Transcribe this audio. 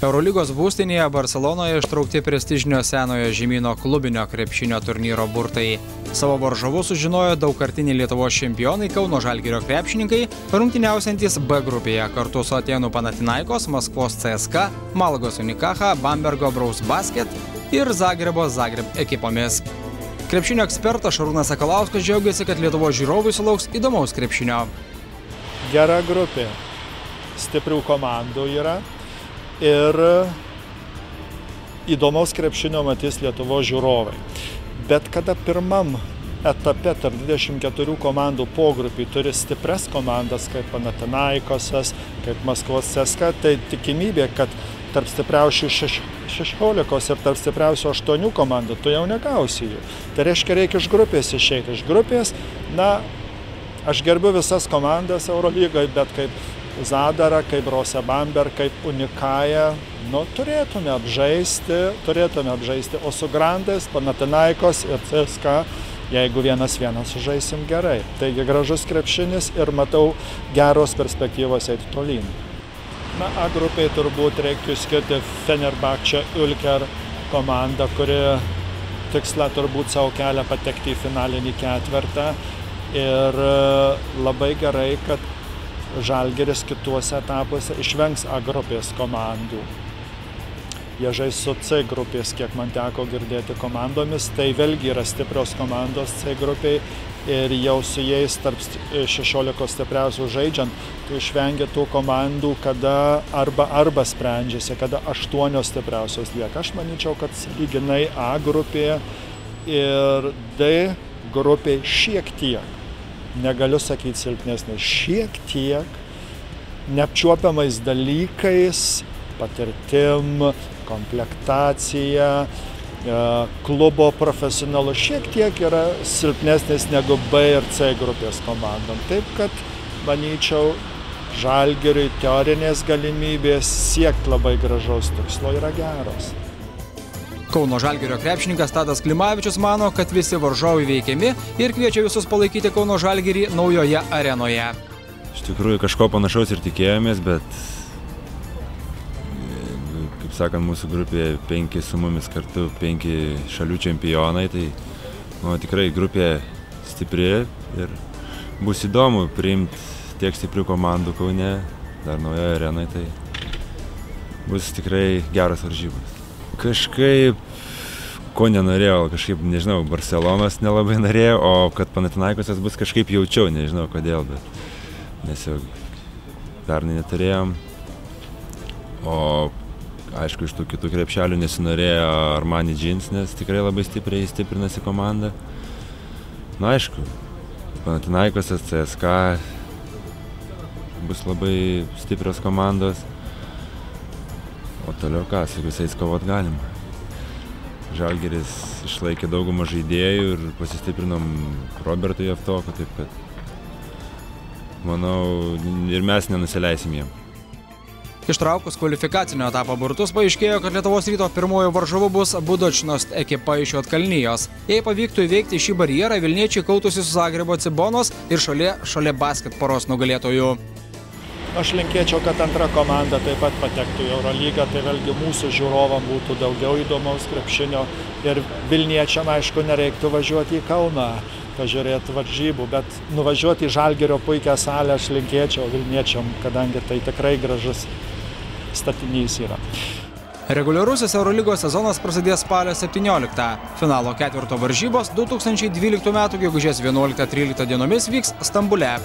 Eurolygos būstinėje Barselonoje ištraukti prestižinio senojo žemyno klubinio krepšinio turnyro burtai. Savo varžovus sužinojo daugkartiniai Lietuvos čempionai Kauno Žalgirio krepšininkai, rungtyniausiantys B grupėje kartu su Atėnų Panathinaikos, Maskvos CSKA, Malagos Unikaha, Bambergo Braus Basket ir Zagrebo Zagreb ekipomis. Krepšinio ekspertas Šarūnas Sakalauskas džiaugiasi, kad Lietuvos žiūrovai sulauks įdomaus krepšinio. Gera grupė, stiprių komandų yra ir įdomaus krepšinio matys Lietuvos žiūrovai. Bet kada pirmam etape tarp 24 komandų pogrupį turi stipres komandas kaip Panathinaikosas, kaip Maskvos CSKA, tai tikimybė, kad tarp stipriausių 16 ir tarp stipriausių 8 komandų tu jau negausi jų. Tai reiškia, reikia iš grupės išeiti. Iš grupės, aš gerbiu visas komandas Eurolygoje, bet kaip Zadarą, kaip Brose Bamberg, kaip Unikają, turėtume apžaisti, o su grandais, Panathinaikos ir CSKA, jeigu 1-1 sužaisim gerai. Taigi gražus krepšinis ir matau geros perspektyvos eiti tolyn. A grupiai turbūt reiktų skirti Fenerbahče Ülker komandą, kuri tikslą turbūt savo kelią patekti į finalinį ketvertą. Ir labai gerai, kad Žalgiris kituose etapuose išvengs A grupės komandų. Jie žais su C grupės, kiek man teko girdėti komandomis, tai vėlgi yra stiprios komandos C grupiai ir jau su jais tarp 16 stipriausių žaidžiant, tu išvengia tų komandų, kada arba sprendžiasi, kada 8 stipriausios lieka. Aš manyčiau, kad lyginai A grupėje ir D grupėje šiek tiek, negaliu sakyti silpnesnė, šiek tiek neapčiuopiamais dalykais, patirtim, komplektacija, klubo profesionalu šiek tiek yra silpnesnės negu B ir C grupės komandom. Taip, kad, manyčiau, Žalgiriui teorinės galimybės siekti labai gražaus tikslo yra geros. Kauno Žalgirio krepšininkas Tadas Klimavičius mano, kad visi varžovai veikiami ir kviečia visus palaikyti Kauno Žalgirį naujoje arenoje. Iš tikrųjų, kažko panašaus ir tikėjomės, bet, kaip sakant, mūsų grupėje 5 su mumis kartu, 5 šalių čempionai, tai tikrai grupė stipri ir bus įdomu priimti tiek stiprių komandų Kaune, dar naujoje arenoje, tai bus tikrai geras varžybos. Kažkaip, ko nenorėjau, nežinau, Barcelonas nelabai norėjau, o kad Panathinaikosas bus kažkaip jaučiau, nežinau kodėl, bet nes jau pernai neturėjom. O aišku, iš tų kitų krepšelių nesinorėjo Armani Jeans, nes tikrai labai stipriai stiprinasi komanda. Aišku, Panathinaikosas, CSKA bus labai stiprios komandos. O toliau ką, su visais kovot galima. Žalgiris išlaikė daugumą žaidėjų ir pasistiprinom Robertui Javtoku, taip kad, manau, ir mes nenusileisim jiem. Ištraukus kvalifikacinio etapo burtus paaiškėjo, kad Lietuvos Ryto pirmojo varžovu bus Budočnost ekipa iš Juodkalnijos. Jei pavyktų įveikti šį barjerą, vilniečiai kautusi su Zagrebo Cibonos ir šalia basket poros nugalėtojų. Aš linkėčiau, kad antra komanda taip pat patektų į Eurolygą, tai vėlgi mūsų žiūrovam būtų daugiau įdomaus krepšinio ir vilniečiam, aišku, nereiktų važiuoti į Kauną, pažiūrėti varžybų, bet nuvažiuoti į Žalgirio puikią salę aš linkėčiau vilniečiam, kadangi tai tikrai gražus statinys yra. Reguliarusis Eurolygos sezonas prasidės spalio 17. Finalo ketvirto varžybos 2012 m. gegužės 11-13 dienomis vyks Stambule.